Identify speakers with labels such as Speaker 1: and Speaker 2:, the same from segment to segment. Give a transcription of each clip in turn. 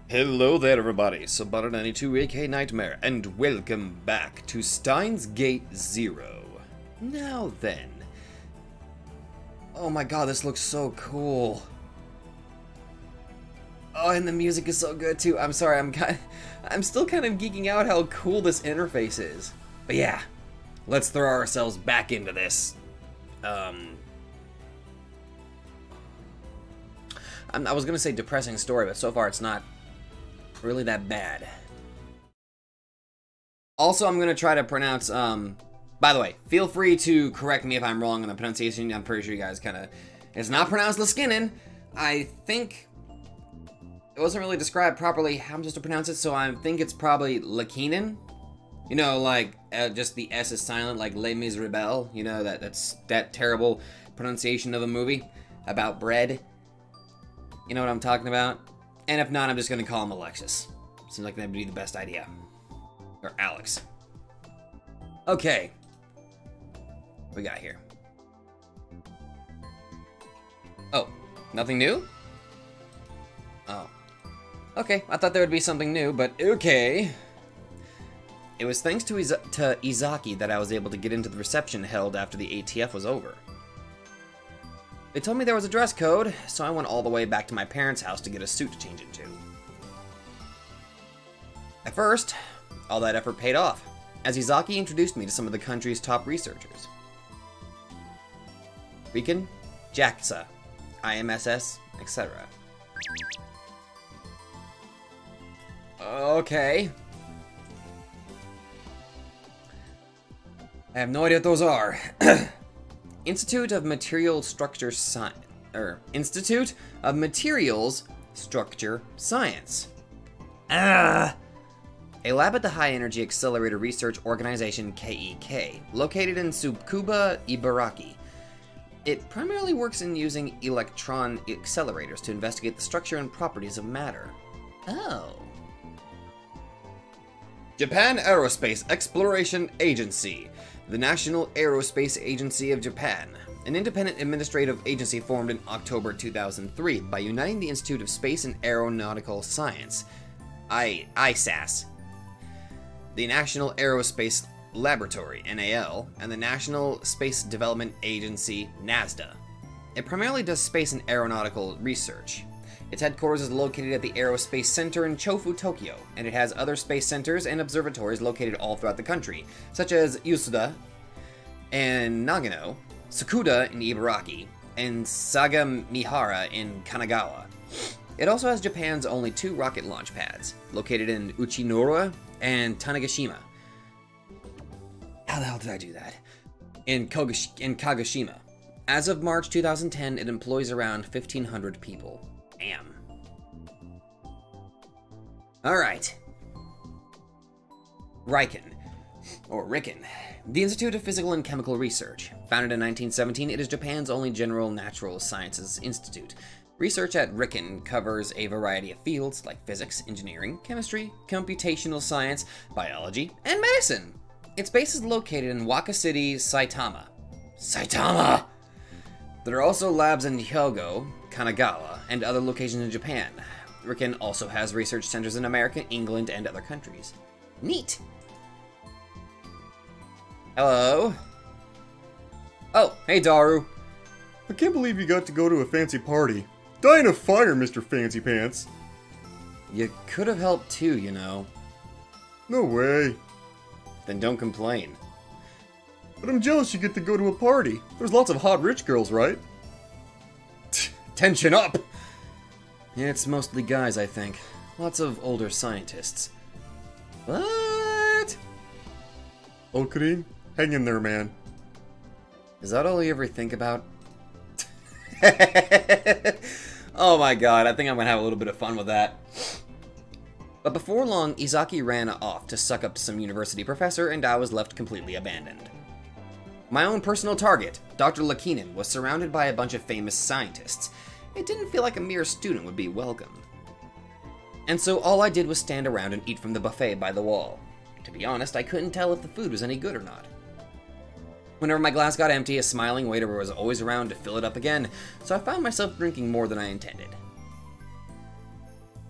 Speaker 1: Hello there everybody, Subbutter92 aka Nightmare, and welcome back to Steins Gate 0. Now then. Oh my god, this looks so cool. Oh, and the music is so good too. I'm sorry, I'm still kind of geeking out how cool this interface is. But yeah, let's throw ourselves back into this. I was gonna say depressing story, but so far it's not really that bad. Also, I'm gonna try to pronounce, by the way, feel free to correct me if I'm wrong on the pronunciation. I'm pretty sure you guys it's not pronounced Laskinen. I think it wasn't really described properly how I'm supposed to pronounce it, so I think it's probably Lakinen. You know, like, just the S is silent, like Les Miserables. You know, that's that terrible pronunciation of a movie about bread. You know what I'm talking about? And if not, I'm just gonna call him Alexis. Seems like that'd be the best idea. Or Alex. Okay. What we got here? Oh, nothing new? Oh. Okay, I thought there would be something new, but okay. It was thanks to Izaki that I was able to get into the reception held after the ATF was over. They told me there was a dress code, so I went all the way back to my parents' house to get a suit to change into. At first, all that effort paid off, as Izaki introduced me to some of the country's top researchers. Riken, JAXA, IMSS, etc. Okay. I have no idea what those are. Institute of Materials Structure Science. Institute of Materials Structure Science. A lab at the High Energy Accelerator Research Organization KEK, located in Tsukuba, Ibaraki. It primarily works in using electron accelerators to investigate the structure and properties of matter. Oh. Japan Aerospace Exploration Agency. The National Aerospace Agency of Japan, an independent administrative agency formed in October 2003 by uniting the Institute of Space and Aeronautical Science, ISAS, the National Aerospace Laboratory, NAL, and the National Space Development Agency, NASDA. It primarily does space and aeronautical research. Its headquarters is located at the Aerospace Center in Chofu, Tokyo, and it has other space centers and observatories located all throughout the country, such as Yasuda and Nagano, Sakuda in Ibaraki, and Sagamihara in Kanagawa. It also has Japan's only 2 rocket launch pads, located in Uchinura and Tanegashima. How the hell did I do that? In Kagoshima. As of March 2010, it employs around 1,500 people. Damn. Alright. Riken. The Institute of Physical and Chemical Research. Founded in 1917, it is Japan's only general natural sciences institute. Research at Riken covers a variety of fields like physics, engineering, chemistry, computational science, biology, and medicine. Its base is located in Waka City, Saitama. Saitama! There are also labs in Hyogo, Kanagawa, and other locations in Japan. Riken also has research centers in America, England, and other countries. Neat! Hello? Oh, hey Daru.
Speaker 2: I can't believe you got to go to a fancy party. Dying of fire, Mr. Fancy Pants.
Speaker 1: You could have helped too, you know.
Speaker 2: No way.
Speaker 1: Then don't complain.
Speaker 2: But I'm jealous you get to go to a party. There's lots of hot rich girls, right?
Speaker 1: Tension up! Yeah, it's mostly guys, I think. Lots of older scientists. What?
Speaker 2: Okarin, hang in there, man.
Speaker 1: Is that all you ever think about? Oh my god, I think I'm gonna have a little bit of fun with that. But before long, Izaki ran off to suck up to some university professor, and I was left completely abandoned. My own personal target, Dr. Lakinen, was surrounded by a bunch of famous scientists. It didn't feel like a mere student would be welcome. And so all I did was stand around and eat from the buffet by the wall. To be honest, I couldn't tell if the food was any good or not. Whenever my glass got empty, a smiling waiter was always around to fill it up again, so I found myself drinking more than I intended.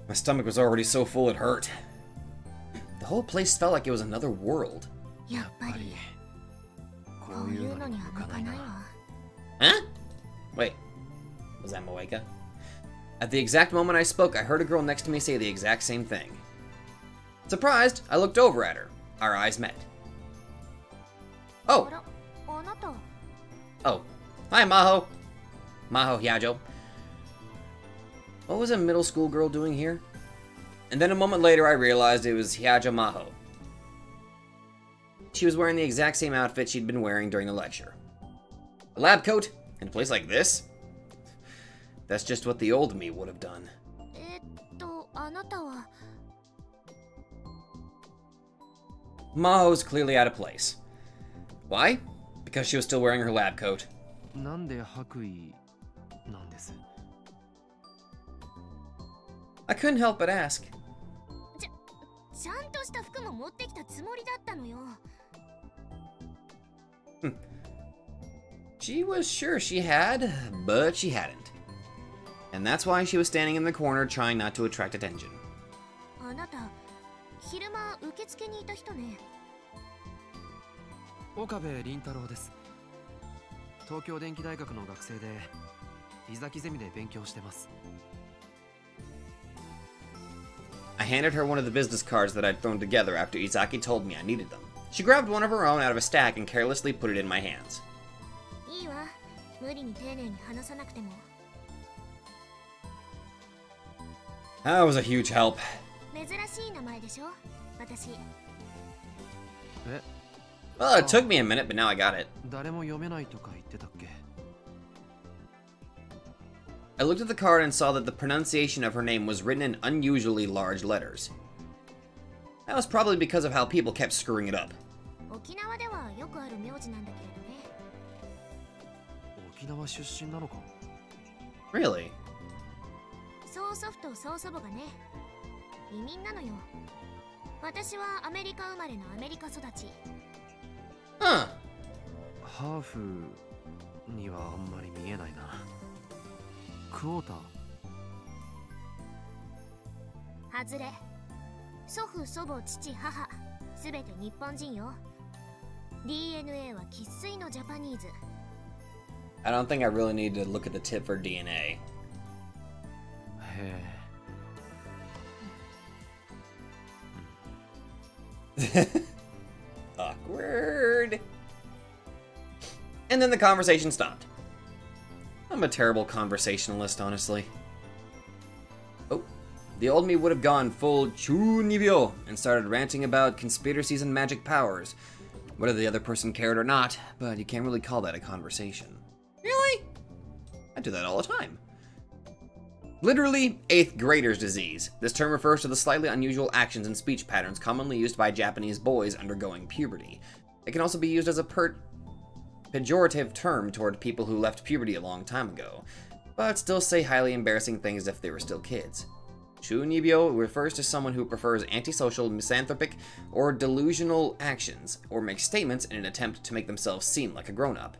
Speaker 1: My stomach was already so full it hurt. The whole place felt like it was another world. Huh? Wait, was that Moeka? At the exact moment I spoke, I heard a girl next to me say the exact same thing. Surprised, I looked over at her. Our eyes met. Oh. Oh. Hi, Maho. Maho Hyajo. What was a middle school girl doing here? And then a moment later I realized it was Hyajo Maho. She was wearing the exact same outfit she'd been wearing during the lecture. A lab coat? In a place like this? That's just what the old me would have done. Maho's clearly out of place. Why? Because she was still wearing her lab coat. I couldn't help but ask. She was sure she had, but she hadn't. And that's why she was standing in the corner trying not to attract attention. I handed her one of the business cards that I'd thrown together after Izaki told me I needed them. She grabbed one of her own out of a stack and carelessly put it in my hands. That was a huge help. Well, it took me a minute, but now I got it. I looked at the card and saw that the pronunciation of her name was written in unusually large letters. That was probably because of how people kept screwing it up. Really? Huh. I don't think I really need to look at the tip for DNA. Awkward. And then the conversation stopped. I'm a terrible conversationalist, honestly. Oh, the old me would have gone full chunibyo and started ranting about conspiracies and magic powers. Whether the other person cared or not, but you can't really call that a conversation. Really? I do that all the time. Literally, 8th grader's disease. This term refers to the slightly unusual actions and speech patterns commonly used by Japanese boys undergoing puberty. It can also be used as a pejorative term toward people who left puberty a long time ago, but still say highly embarrassing things if they were still kids. Chunibyo refers to someone who prefers antisocial, misanthropic, or delusional actions, or makes statements in an attempt to make themselves seem like a grown-up.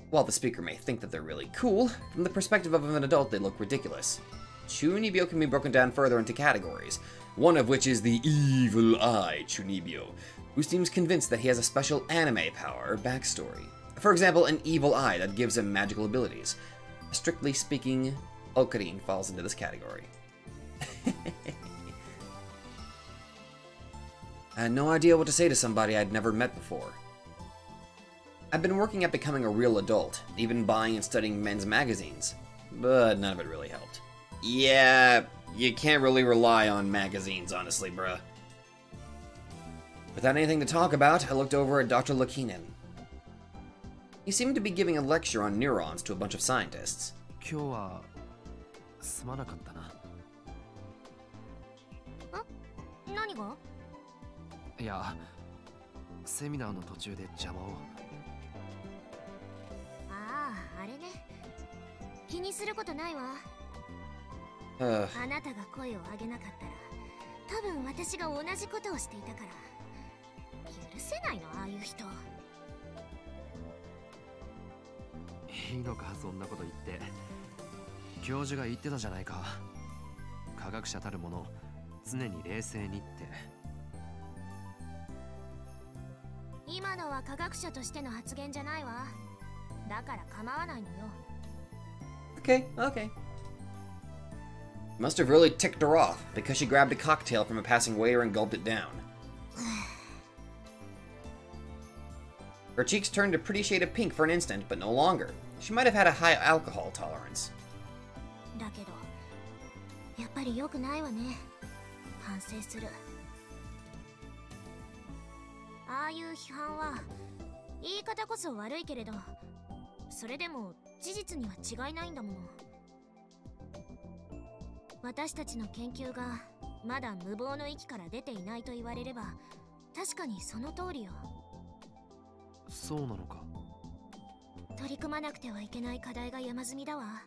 Speaker 1: While the speaker may think that they're really cool, from the perspective of an adult they look ridiculous. Chunibyo can be broken down further into categories, one of which is the Evil Eye Chunibyo, who seems convinced that he has a special anime power or backstory. For example, an evil eye that gives him magical abilities. Strictly speaking, Ocarine falls into this category. I had no idea what to say to somebody I'd never met before. I've been working at becoming a real adult, even buying and studying men's magazines, but none of it really helped. Yeah, you can't really rely on magazines, honestly, bruh. Without anything to talk about, I looked over at Dr. Lakinen. He seemed to be giving a lecture on neurons to a bunch of scientists.
Speaker 3: 科学者たるもの常に冷静にって。
Speaker 4: 今のは科学者としての発言じゃないわ。だから構わないのよ。
Speaker 1: Okay, okay. Must have really ticked her off because she grabbed a cocktail from a passing waiter and gulped it down. Her cheeks turned a pretty shade of pink for an instant, but no longer. She might have had a high alcohol tolerance.
Speaker 4: だけど、やっぱり良くないわね。反省する。ああいう批判は言い方こそ悪いけれど、それでも事実には違いないんだもの。私たちの研究がまだ無謀の域から出ていないと言われれば、確かにその通りよ。
Speaker 3: そうなのか。
Speaker 4: 取り組まなくてはいけない課題が山積みだわ。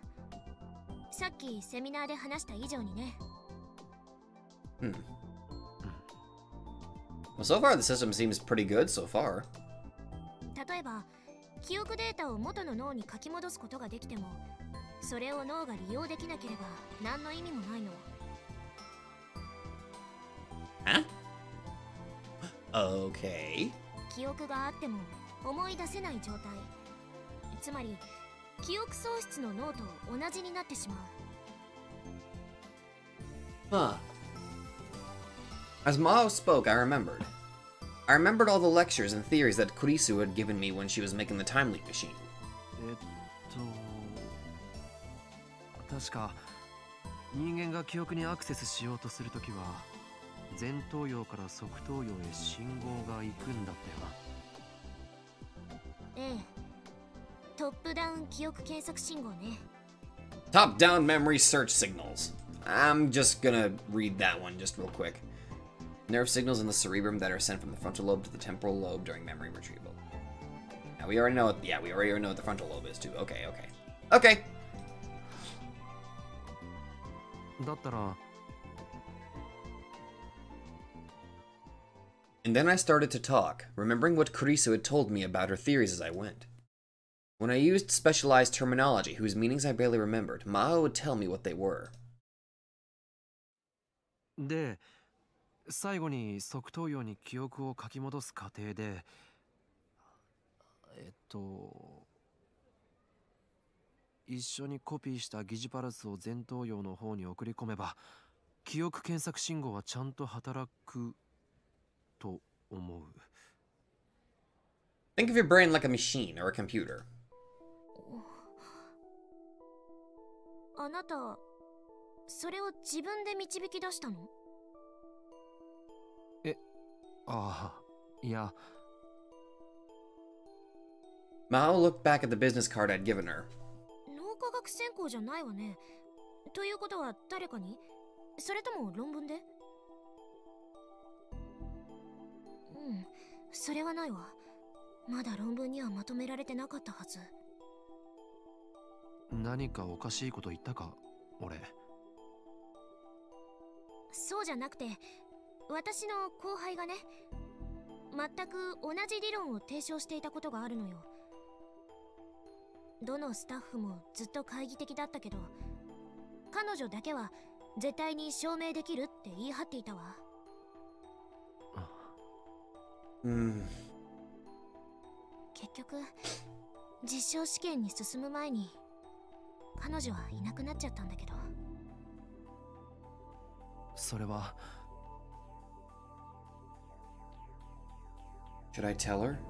Speaker 4: さっきセミナーで話した以上にね。
Speaker 1: Well, so far the system seems pretty good so far.
Speaker 4: 例えば、記憶データを元の脳に書き戻すことができても、それを脳が利用できなければ何の意味もないの。
Speaker 1: Okay.
Speaker 4: 記憶があっても思い出せない状態。つまり、記憶喪失の脳と同じになってしまう。
Speaker 1: Huh. As Mao spoke, I remembered. I remembered all the lectures and theories that Kurisu had given me when she was making the time leap machine.
Speaker 3: 確か人間が記憶にアクセスしようとするときは前頭葉から側頭葉へ信号が行くんだったよな。
Speaker 4: ええ、トップダウン記憶検索信号ね。
Speaker 1: Top-down memory search signals. I'm just gonna read that one just real quick. Nerve signals in the cerebrum that are sent from the frontal lobe to the temporal lobe during memory retrieval. Now we already know what, we already know what the frontal lobe is too. Okay. Okay!
Speaker 3: だったら
Speaker 1: And then I started to talk, remembering what Kurisu had told me about her theories as I went. When I used specialized terminology whose meanings I barely remembered, Mao would tell me what they were.
Speaker 3: で、最後に側頭葉に記憶を書き戻す過程で、一緒にコピーした疑似パルスを前頭葉の方に送り込めば、記憶検索信号はちゃんと働くと思う。
Speaker 1: Think of your brain like a machine or a computer.
Speaker 4: あなた、それを自分で導き出したの？
Speaker 3: ああ、いや。
Speaker 1: Mao looked back at the business card I'd given her.
Speaker 4: 脳科学専攻じゃないわね。ということは誰かに？それとも論文で？それはないわ。まだ論文にはまとめられてなかったはず。
Speaker 3: 何かおかしいこと言ったか、俺。
Speaker 4: そうじゃなくて、私の後輩がね、全く同じ理論を提唱していたことがあるのよ。どのスタッフもずっと懐疑的だったけど、彼女だけは絶対に証明できるって言い張っていたわ。結局、実証試験に進む前に彼女はいなくなっちゃったんだけど。
Speaker 3: それは。
Speaker 1: Should I tell her?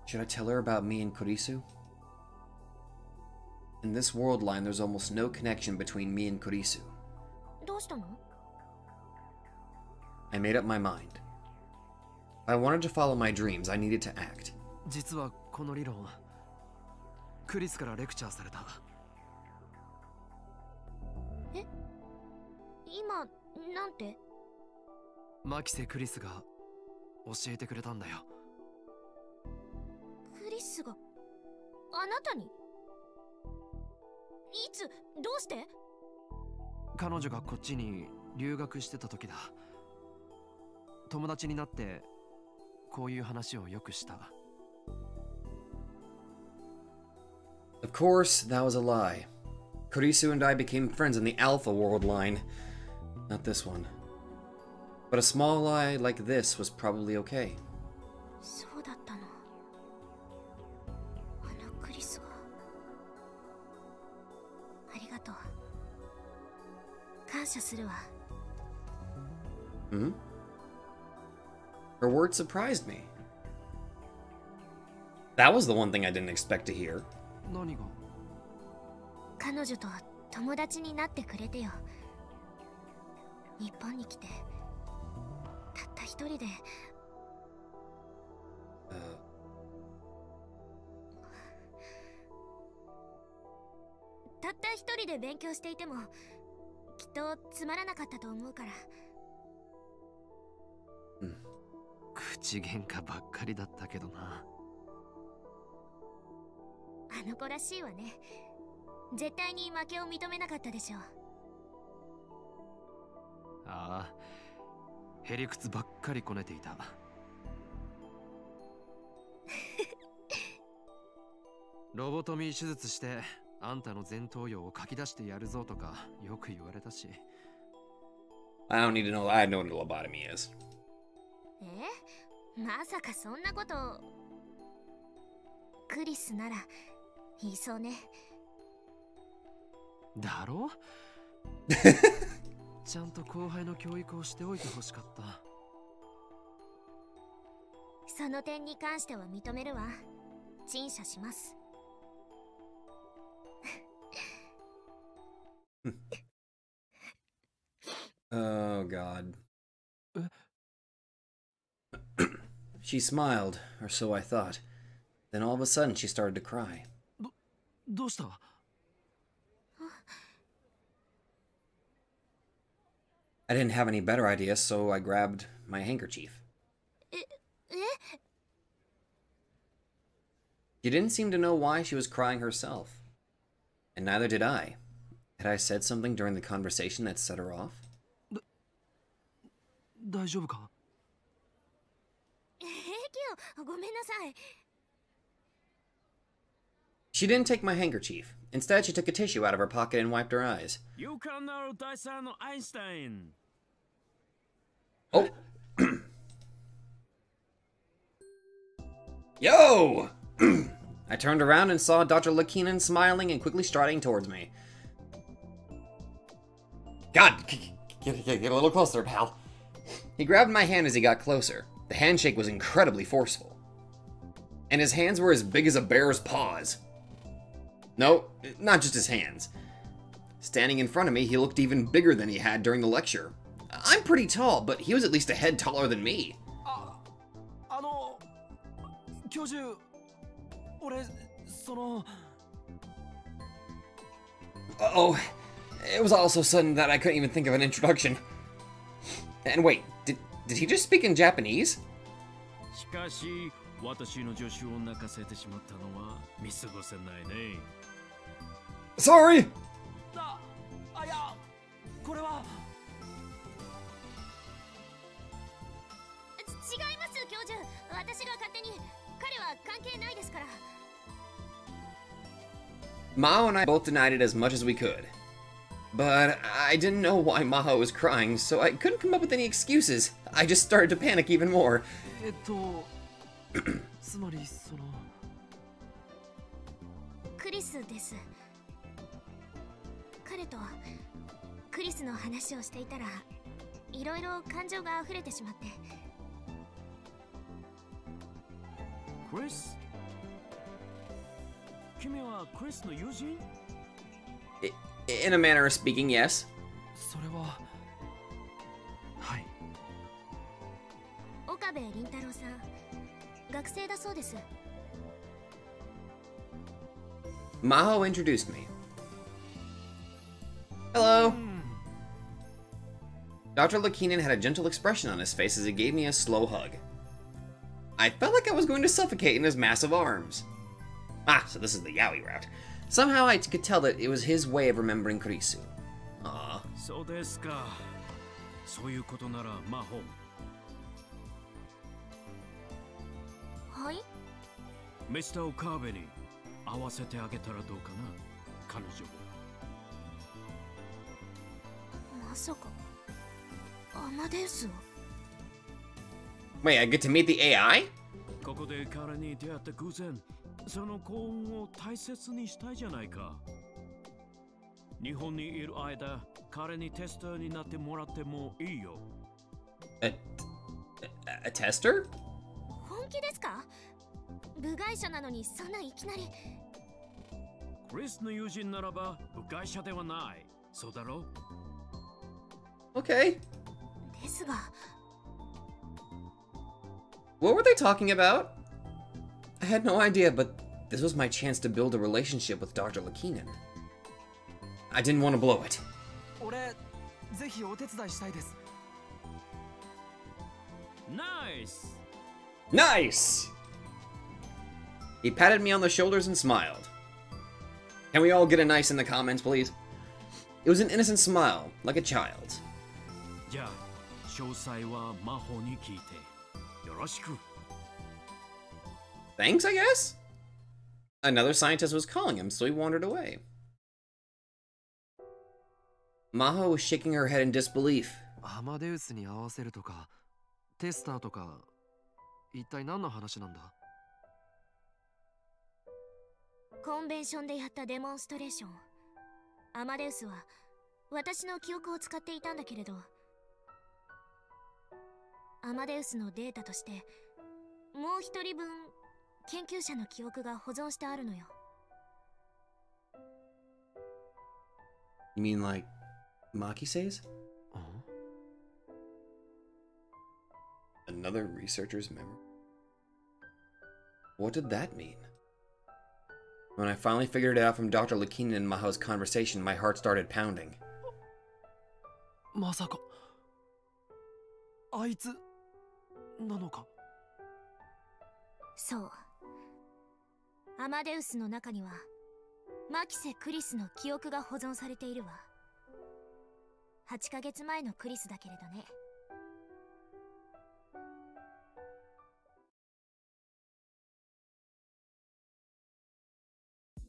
Speaker 1: Should I tell her about me and Kurisu? In this world line, there's almost no connection between me and Kurisu.
Speaker 4: どうしたの？
Speaker 1: I made up my mind. If I wanted to follow my dreams, I needed to act.
Speaker 3: 実はこの理論、クリスからレクチャーされた。
Speaker 4: え？今、なんて？
Speaker 3: マキセ・クリスが教えてくれたんだよ。
Speaker 4: クリスがあなたに？いつ？どうして？
Speaker 3: 彼女がこっちに留学してた時だ。友達になってこういう話をよくした。
Speaker 1: Of course, that was a lie. Kurisu and I became friends in the Alpha World line. Not this one. But a small lie like this was probably okay.
Speaker 4: そうだったの。あのクリスが。ありがとう。感謝するわ。
Speaker 1: Hmm? Her words surprised me. That was the one thing I didn't expect to hear.
Speaker 3: 何が？
Speaker 4: 彼女と友達になってくれてよ。日本に来てたった一人で。たった一人で勉強していてもきっとつまらなかったと思うから。
Speaker 3: 口喧嘩ばっかりだったけどな。
Speaker 4: あの子らしいわね。絶対に負けを認めなかったでしょう。
Speaker 3: ああ、へりくつばっかりこねていた。ロボトミー手術してあんたの前頭葉を書き出してやるぞとかよく言われたし。
Speaker 1: I don't need to know. I know what a lobotomy is.
Speaker 4: まさかそんなこと。クリスなら言いそうね。
Speaker 3: だろちゃんと後輩の教育をしておいてほしかった。
Speaker 4: その点に関しては認めるわ。陳謝します。
Speaker 1: Oh, God. She smiled, or so I thought. Then all of a sudden she started to cry.
Speaker 3: どうした？
Speaker 1: I didn't have any better idea, so I grabbed my handkerchief. She didn't seem to know why she was crying herself. And neither did I. Had I said something during the conversation that set her off?
Speaker 3: 大丈夫か？
Speaker 4: 平気よ。ごめんなさい。
Speaker 1: She didn't take my handkerchief. Instead, she took a tissue out of her pocket and wiped her eyes.
Speaker 5: Einstein.
Speaker 1: Oh! Yo! I turned around and saw Dr. Lakinen smiling and quickly striding towards me. God, get a little closer, pal. He grabbed my hand as he got closer. The handshake was incredibly forceful. And his hands were as big as a bear's paws. No, not just his hands. Standing in front of me, he looked even bigger than he had during the lecture. I'm pretty tall, but he was at least a head taller than me.
Speaker 3: 教授、俺、その...
Speaker 1: Uh-oh. It was all so sudden that I couldn't even think of an introduction. And wait, did he just speak in Japanese?
Speaker 5: しかし、私の助手を泣かせてしまったのは見過ごせないね。
Speaker 1: Sorry!
Speaker 3: いや、これは...
Speaker 4: 違います、教授。私が勝手に。彼は関係ないですから。
Speaker 1: Mao and I both denied it as much as we could. But I didn't know why Maho was crying, so I couldn't come up with any excuses. I just started to panic even more.
Speaker 3: つまりその...
Speaker 4: クリスです。彼とクリスの話をしていたら、いろいろ感情が溢れてしまって。
Speaker 5: クリス？君はクリスの友人？
Speaker 1: In a manner of speaking, yes.
Speaker 3: それは... はい。
Speaker 4: 岡部倫太郎さん、学生だそうです。
Speaker 1: Maho introduced me. Hello. Dr. Lakinen had a gentle expression on his face as he gave me a slow hug. I felt like I was going to suffocate in his massive arms. Ah, so this is the yaoi route. Somehow I could tell that it was his way of remembering Kurisu. Aww.
Speaker 5: そうですか。そういうことなら魔法。
Speaker 4: はい。
Speaker 5: ミスター・オカーベに合わせてあげたらどうかな、彼女を。
Speaker 4: まさかアマデウスを。
Speaker 1: Wait, I get to meet the AI?
Speaker 5: ここで彼に出会った偶然、その幸運を大切にしたいじゃないか。日本にいる間、彼にテスターになってもらってもいいよ。
Speaker 1: A tester?
Speaker 4: 本気ですか？部外者なのにそんないきなり。
Speaker 5: クリスの友人ならば部外者ではない。そうだろう？
Speaker 1: Okay.
Speaker 4: ですが。
Speaker 1: What were they talking about? I had no idea, but this was my chance to build a relationship with Dr. Lakinen. I didn't want to blow it.
Speaker 3: 俺ぜひお手伝いしたいです。
Speaker 5: Nice!
Speaker 1: Nice! He patted me on the shoulders and smiled. Can we all get a nice in the comments, please? It was an innocent smile, like a child's.
Speaker 5: じゃあ、詳細は魔法に聞いて。よろしく。
Speaker 1: Thanks, I guess? Another scientist was calling him, so he wandered away. Maho was shaking her head in disbelief.
Speaker 3: アマデウスに合わせるとか、テスターとか、一体何の話なんだ？
Speaker 4: コンベンションでやったデモンストレーション。アマデウスは私の記憶を使っていたんだけれど、アマデウスのデータとしてもう一人分研究者の記憶が保存してあるのよ。
Speaker 1: You mean like Maki says? Another researcher's memory? What did that mean? When I finally figured it out from Dr. Lakinen and Maho's conversation, my heart started pounding.
Speaker 3: まさかあいつなのか？
Speaker 4: そう。アマデウスの中にはマキセ・クリスの記憶が保存されているわ。8ヶ月前のクリスだけれどね。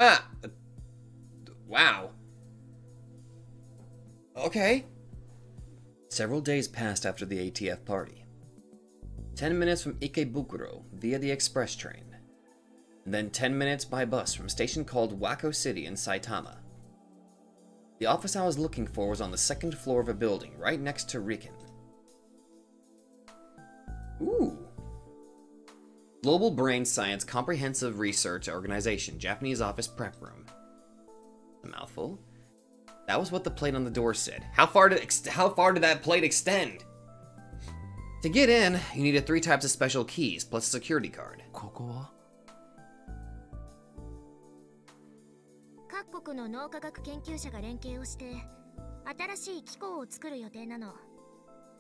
Speaker 1: Ah! Wow. Okay. Several days passed after the ATF party. 10 minutes from Ikebukuro via the express train. And then 10 minutes by bus from a station called Wako City in Saitama. The office I was looking for was on the second floor of a building right next to Riken. Ooh. Global Brain Science Comprehensive Research Organization, Japanese Office Prep Room. A mouthful. That was what the plate on the door said. How far did that plate extend? To get in, you needed 3 types of special keys, plus a security card.
Speaker 3: ここは？
Speaker 4: 各国の脳科学研究者が連携をして新しい機構を作る予定なの。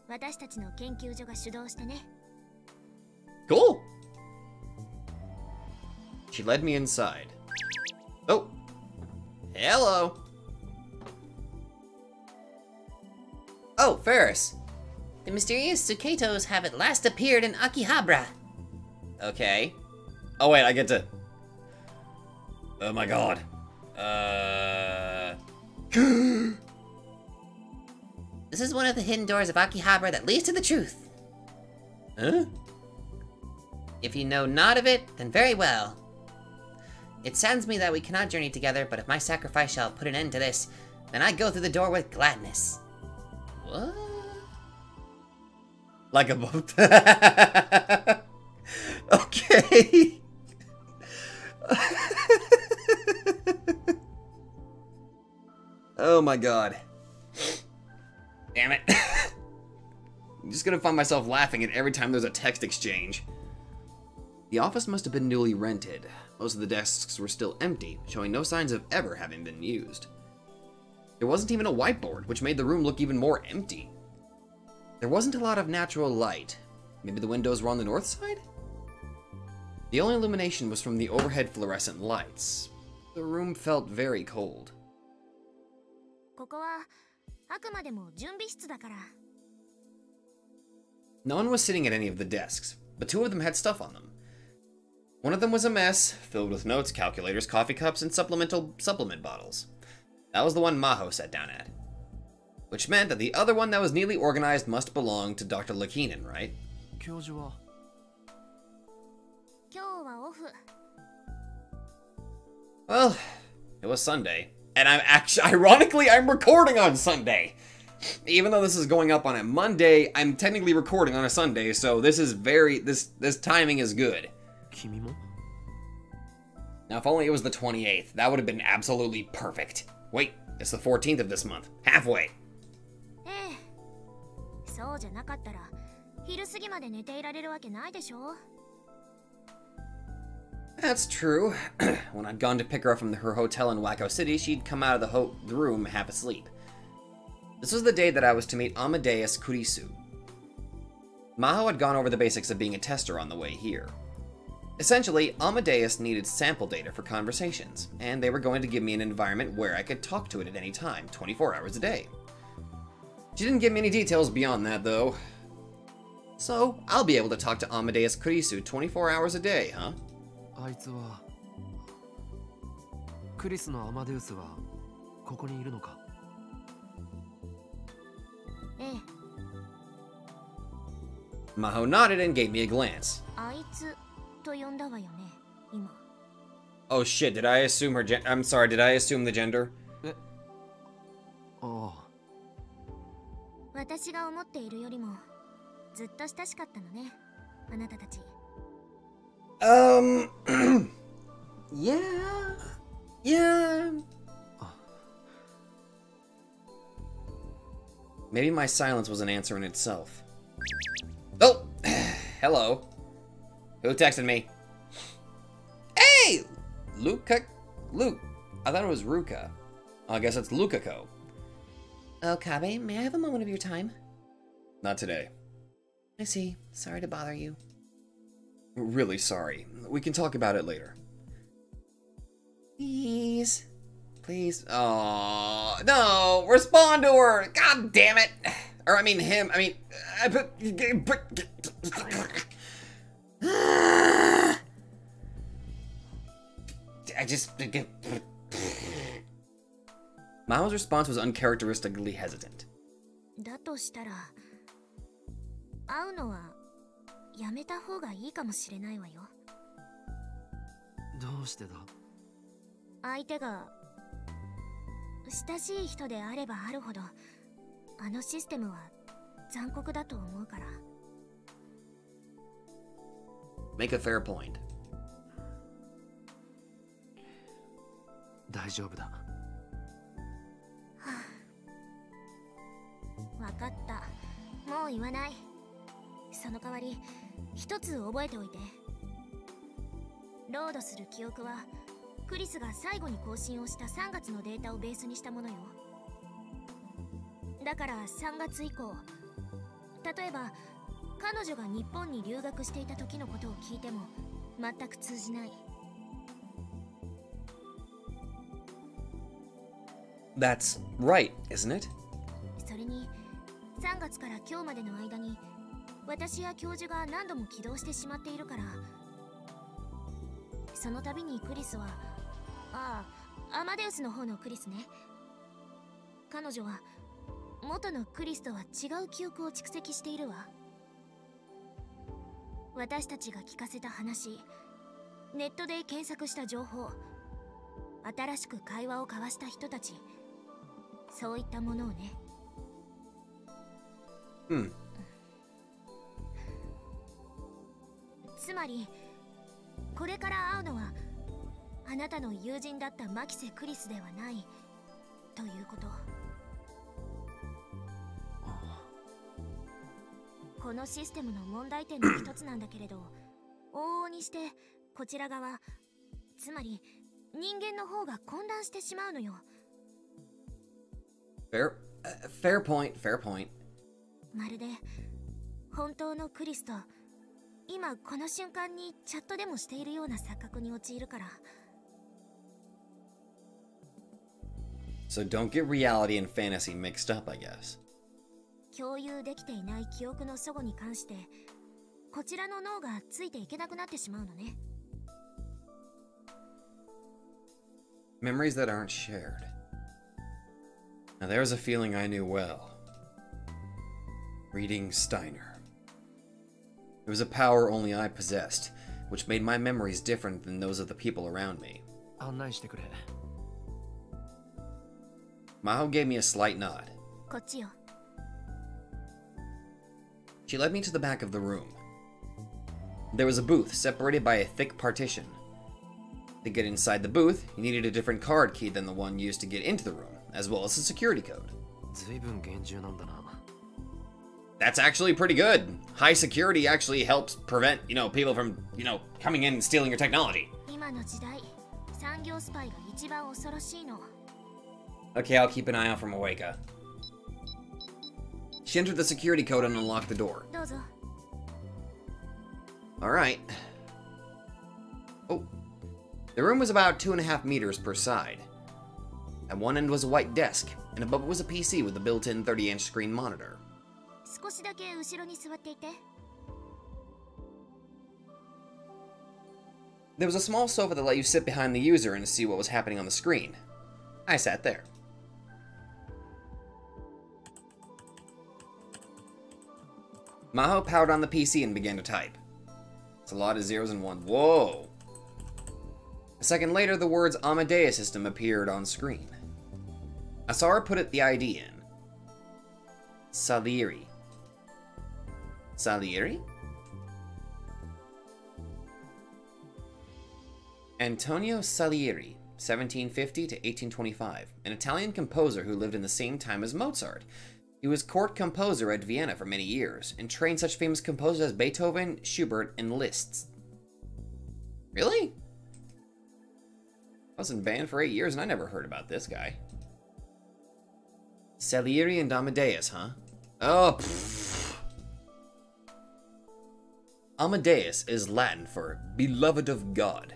Speaker 4: 私たちの研究所が主導してね。
Speaker 1: Cool! She led me inside. Oh! Hello! Oh, Ferris! The mysterious Tsukatos have at last appeared in Akihabara. Okay. Oh wait, I get to... Oh my god. This is one of the hidden doors of Akihabara that leads to the truth. Huh? If you know naught of it, then very well. It saddens me that we cannot journey together, but if my sacrifice shall put an end to this, then I go through the door with gladness. What? Like a boat. Okay. Oh my god. Damn it. I'm just gonna find myself laughing at every time there's a text exchange. The office must have been newly rented. Most of the desks were still empty, showing no signs of ever having been used. There wasn't even a whiteboard, which made the room look even more empty. There wasn't a lot of natural light. Maybe the windows were on the north side? The only illumination was from the overhead fluorescent lights. The room felt very cold.
Speaker 4: ここはあくまでも準備室だから。
Speaker 1: No one was sitting at any of the desks, but 2 of them had stuff on them. One of them was a mess, filled with notes, calculators, coffee cups, and supplement bottles. That was the one Maho sat down at. which meant that the other one that was neatly organized must belong to Dr. Lakinen, right?
Speaker 3: 教授は
Speaker 4: 今日はオフ。
Speaker 1: Well, it was Sunday. And I'm actually, ironically, I'm recording on Sunday. Even though this is going up on a Monday, I'm technically recording on a Sunday, so this is this timing is good.
Speaker 3: 君も
Speaker 1: Now, if only it was the 28th, that would have been absolutely perfect. Wait, it's the 14th of this month. Halfway.
Speaker 4: ええ。そうじゃなかったら、昼過ぎまで寝ていられるわけないでしょ。
Speaker 1: That's true. When I'd gone to pick her up from her hotel in Wacko City, she'd come out of the room half asleep. This was the day that I was to meet Amadeus Kurisu. Maho had gone over the basics of being a tester on the way here. Essentially, Amadeus needed sample data for conversations, and they were going to give me an environment where I could talk to it at any time, 24 hours a day. She didn't give me any details beyond that, though. So, I'll be able to talk to Amadeus Kurisu 24 hours a day, huh?
Speaker 3: あいつはクリスのアマデウスはここにいるのか
Speaker 4: ええ。
Speaker 1: Maho nodded and gave me a glance.
Speaker 4: あいつと呼んだわよね、今。
Speaker 1: Oh shit, did I assume her I'm sorry, did I assume the gender?
Speaker 3: えああ
Speaker 4: 私が思っているよりもずっと親しかったのね、あなたたち。
Speaker 1: Yeah. Maybe my silence was an answer in itself. Oh, hello. Who texted me? Hey, Luke. I thought it was Ruka. I guess it's Lukako. Oh, Kabe, may I have a moment of your time? Not today. I see. Sorry to bother you. Really sorry. We can talk about it later. Please. Please. Oh, no. Respond to her. God damn it. Or, I mean, him. I mean, I just... Mao's response was uncharacteristically hesitant.
Speaker 4: だとしたら、会うのはやめた方がいいかもしれないわよ。
Speaker 3: どうしてだ
Speaker 4: 相手が親しい人であればあるほど、あのシステムは残酷だと思うから。
Speaker 1: Make a fair point.
Speaker 3: 大丈夫だ。
Speaker 4: わかった。もう言わない。その代わり、一つ覚えておいて。ロードする記憶は、クリスが最後に更新をした3月のデータをベースにしたものよ。だから3月以降、例えば、彼女が日本に留学していた時のことを聞いても、全く通じない。
Speaker 1: That's right, isn't it?
Speaker 4: それに、3月から今日までの間に私や教授が何度も起動してしまっているから、その度にクリスは、アマデウスの方のクリスね。彼女は元のクリスとは違う記憶を蓄積しているわ。私たちが聞かせた話、ネットで検索した情報、新しく会話を交わした人たち、そういったものをね。つまり、これから会うのはあなたの友人だったマキセ・クリスではないということ。このシステムの問題点の一つなんだけれど、往々にしてこちら側、つまり人間の方が混乱してしまうのよ。
Speaker 1: Fair point, fair point.
Speaker 4: まるで本当のクリスと今この瞬間にチャットでもしているような錯覚に陥るから。
Speaker 1: So don't get reality and fantasy mixed up, I guess.
Speaker 4: 共有できていない記憶の齟齬に関してこちらの脳がついていけなくなってしまうのね。
Speaker 1: Memories that aren't shared. Now there's a feeling I knew well. Reading Steiner. It was a power only I possessed, which made my memories different than those of the people around me.
Speaker 3: 案内してくれ。
Speaker 1: Maho gave me a slight nod.
Speaker 4: こっちよ。
Speaker 1: She led me to the back of the room. There was a booth separated by a thick partition. To get inside the booth, you needed a different card key than the one used to get into the room, as well as a security code.
Speaker 3: ずいぶん厳重なんだな。
Speaker 1: That's actually pretty good. High security actually helps prevent, people from, coming in and stealing your technology.
Speaker 4: 今の時代、産業スパイが一番恐ろしいの。
Speaker 1: Okay, I'll keep an eye out for Moeka. She entered the security code and unlocked the door.
Speaker 4: どうぞ。
Speaker 1: Alright. Oh. The room was about 2.5 meters per side. At one end was a white desk, and above it was a PC with a built-in 30-inch screen monitor.
Speaker 4: 少しだけ後ろに座っていて。
Speaker 1: There was a small sofa that let you sit behind the user and see what was happening on the screen. I sat there. Maho powered on the PC and began to type. It's a lot of zeros and ones. Whoa! A second later, the words Amadeus system appeared on screen. I saw her put the ID in. Salieri. Salieri? Antonio Salieri, 1750 to 1825, an Italian composer who lived in the same time as Mozart. He was court composer at Vienna for many years, and trained such famous composers as Beethoven, Schubert, and Liszt. Really? I was in band for 8 years and I never heard about this guy. Salieri and Amadeus, huh? Oh, pfft. Amadeus is Latin for beloved of God,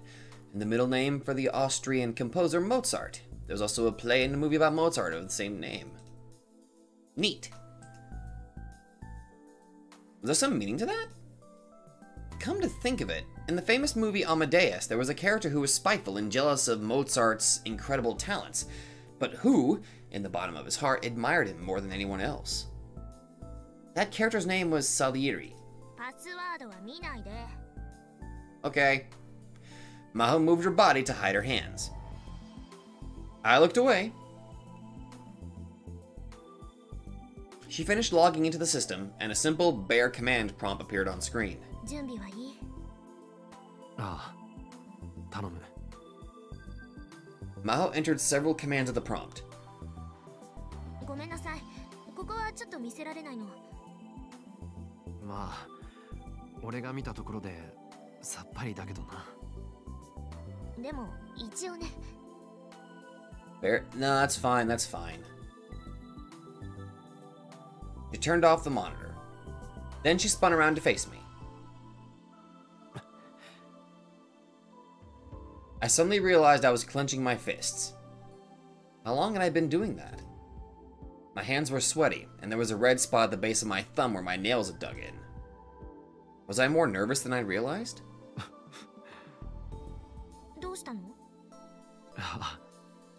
Speaker 1: and the middle name for the Austrian composer Mozart. There's also a play and a movie about Mozart of the same name. Neat. Was there some meaning to that? Come to think of it, in the famous movie Amadeus, there was a character who was spiteful and jealous of Mozart's incredible talents, but who, in the bottom of his heart, admired him more than anyone else. That character's name was Salieri.
Speaker 4: パスワードは見ないで。
Speaker 1: Okay. Maho moved her body to hide her hands. I looked away. She finished logging into the system, and a simple bare command prompt appeared on screen.
Speaker 4: 準備はいい？
Speaker 3: ああ、頼む。
Speaker 1: Maho entered several commands of the prompt.
Speaker 4: ごめんなさい。ここはちょっと見せられないの。
Speaker 3: まあ、俺が見たところでさっぱりだけどな。
Speaker 4: でも一応ね。
Speaker 1: No, that's fine, that's fine. She turned off the monitor. Then she spun around to face me. I suddenly realized I was clenching my fists. How long had I been doing that? My hands were sweaty, and there was a red spot at the base of my thumb where my nails had dug in. Was I more nervous than I realized?
Speaker 4: どうしたの？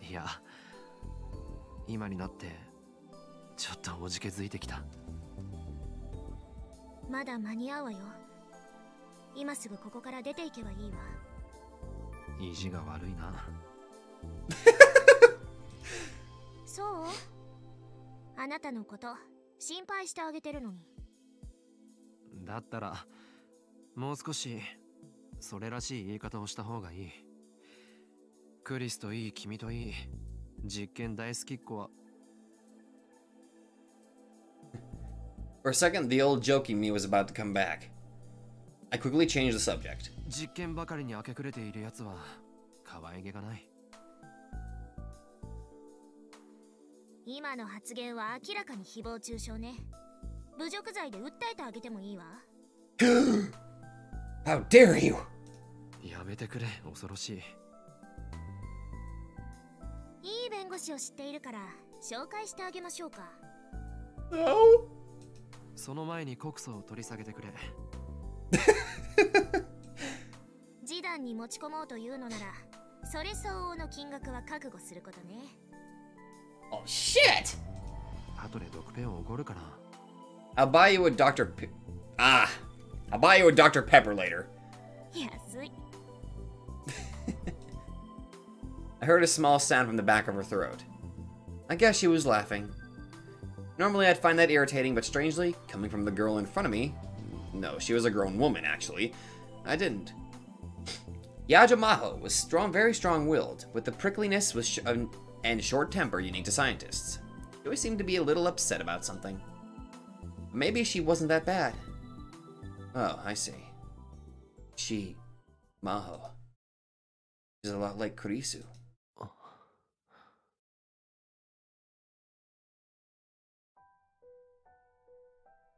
Speaker 3: いや、今になってちょっとおじけづいてきた。
Speaker 4: まだ間に合うわよ。今すぐここから出ていけばいいわ。
Speaker 3: 意地が悪いな。
Speaker 4: そう？あなたのこと心配してあげてるのに。
Speaker 3: だったらもう少しそれらしい言い方をした方がいい。クリスといい、君といい、実験大好きっ子は。
Speaker 1: For a second, the old joking me was about to come back. I quickly changed the subject.
Speaker 3: 実験ばかりに明け暮れているやつは可愛げがない。
Speaker 4: 今の発言は明らかに誹謗中傷ね。侮辱罪で訴えてあげてもいいわ。
Speaker 1: How dare you!
Speaker 3: やめてくれ、恐ろしい。
Speaker 4: いい弁護士を知っているから紹介してあげましょうか。
Speaker 1: No!
Speaker 3: その前に告訴を取り下げてくれ。
Speaker 4: 示談に持ち込もうというのなら、それ相応の金額は覚悟することね。
Speaker 1: Oh, shit!
Speaker 3: 後で毒ペンをおごるかな。
Speaker 1: I'll buy you a Dr. I'll buy you a Dr. Pepper later.
Speaker 4: 安い。
Speaker 1: I heard a small sound from the back of her throat. I guess she was laughing. Normally I'd find that irritating, but strangely, coming from the girl in front of me... No, she was a grown woman, actually. I didn't. Yajamaho was very strong-willed, with the prickliness and short temper unique to scientists. She always seemed to be a little upset about something. Maybe she wasn't that bad. Oh, I see. Maho. She's a lot like Kurisu.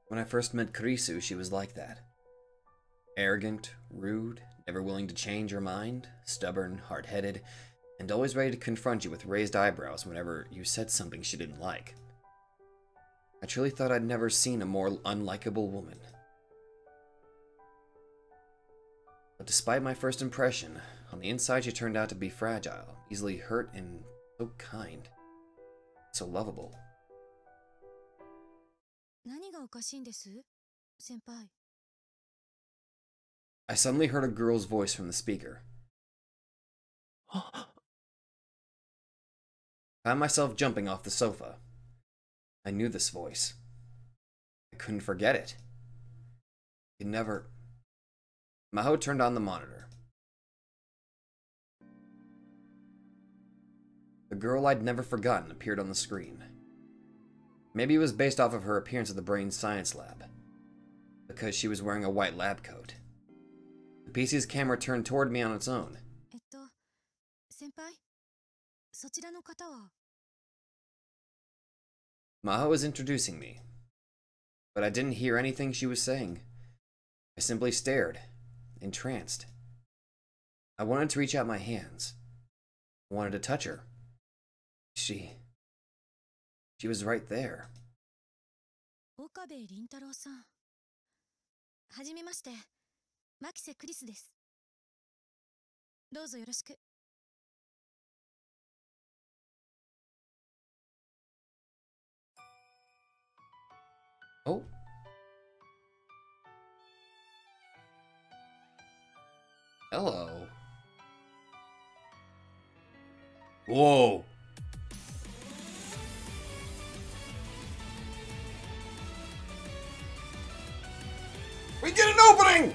Speaker 1: When I first met Kurisu, she was like that. Arrogant, rude, never willing to change her mind, stubborn, hard-headed, and always ready to confront you with raised eyebrows whenever you said something she didn't like. I truly thought I'd never seen a more unlikable woman. But despite my first impression, on the inside she turned out to be fragile, easily hurt, and so kind. So lovable.
Speaker 4: 何がおかしいんです、先輩。
Speaker 1: I suddenly heard a girl's voice from the speaker. I found myself jumping off the sofa. I knew this voice. I couldn't forget it. It never... Maho turned on the monitor. The girl I'd never forgotten appeared on the screen. Maybe it was based off of her appearance at the brain science lab, because she was wearing a white lab coat. The PC's camera turned toward me on its own.
Speaker 4: 先輩、そちらの方は
Speaker 1: Maho was introducing me, but I didn't hear anything she was saying. I simply stared, entranced. I wanted to reach out my hands. I wanted to touch her. She was right there.
Speaker 4: 岡部倫太郎さん。はじめまして、牧瀬クリスです。どうぞよろしく。
Speaker 1: Oh. Hello. Whoa. We get an opening!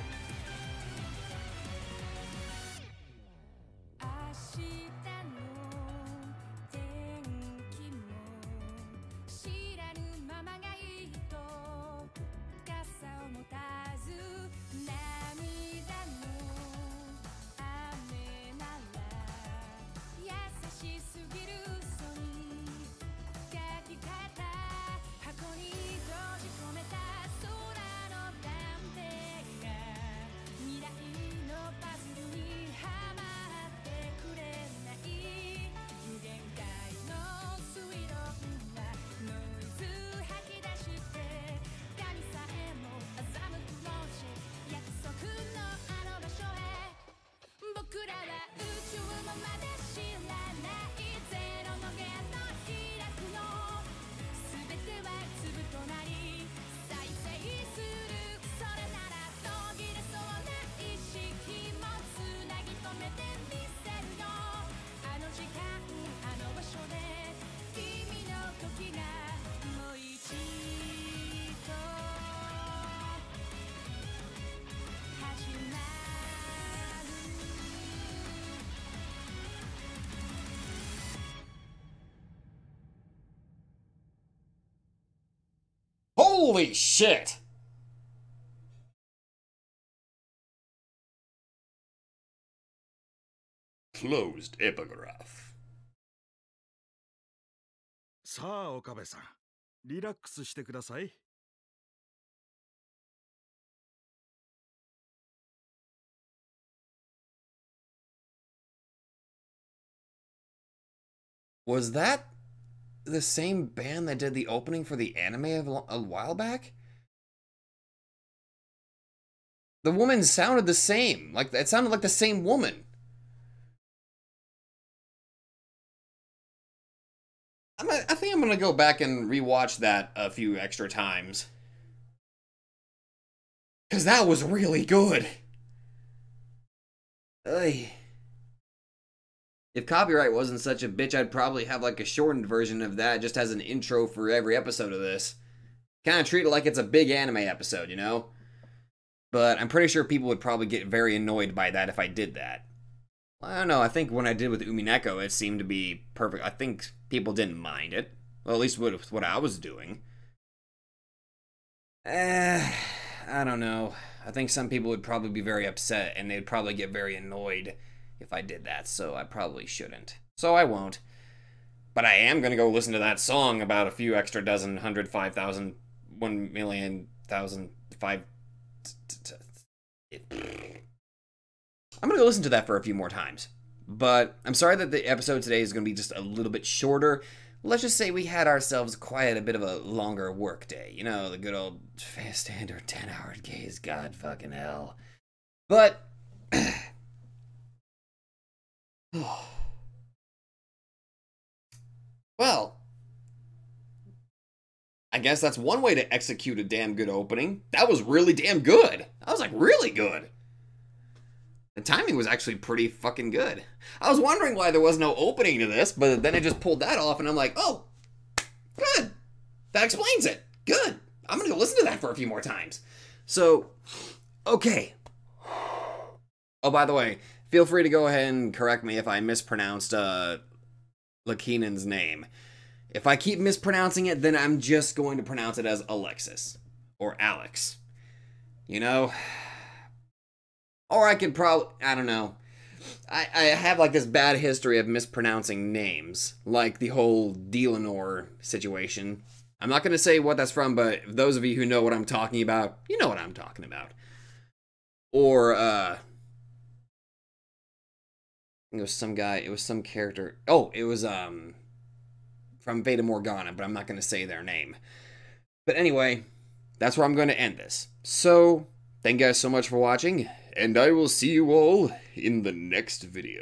Speaker 1: Holy shit! Closed epigraph.
Speaker 2: さあ、岡部さん、リラックスしてください。
Speaker 1: Was that the same band that did the opening for the anime a while back? The woman sounded the same. Like, it sounded like the same woman. I think I'm gonna go back and rewatch that a few extra times. Because that was really good. Ay. If copyright wasn't such a bitch, I'd probably have like a shortened version of that just as an intro for every episode of this. Kind of treat it like it's a big anime episode, you know? But I'm pretty sure people would probably get very annoyed by that if I did that. I don't know, I think when I did with Umineko, it seemed to be perfect. I think people didn't mind it. Well, at least with what I was doing. I don't know. I think some people would probably be very upset, and they'd probably get very annoyed if I did that, so I probably shouldn't. So I won't. But I am gonna go listen to that song about a few extra dozen, 100, 5,000, 1 million, 1,000, 5... I'm gonna go listen to that for a few more times. But I'm sorry that the episode today is gonna be just a little bit shorter. Let's just say we had ourselves quite a bit of a longer work day. You know, the good old standard 10-hour days, God fucking hell. But... well, I guess that's one way to execute a damn good opening. That was really damn good. That was like really good. The timing was actually pretty fucking good. I was wondering why there was no opening to this, but then it just pulled that off and I'm like, oh, good. That explains it. Good. I'm gonna go listen to that for a few more times. So, okay. Oh, by the way, feel free to go ahead and correct me if I mispronounced Lakinan's name. If I keep mispronouncing it, then I'm just going to pronounce it as Alexis. Or Alex. You know? Or I could probably... I don't know. I have like this bad history of mispronouncing names. Like the whole Delanor situation. I'm not going to say what that's from, but those of you who know what I'm talking about, you know what I'm talking about. Or, it was some guy, it was some character. Oh, it was, from Veda Morgana, but I'm not going to say their name. But anyway, that's where I'm going to end this. So, thank you guys so much for watching, and I will see you all in the next video.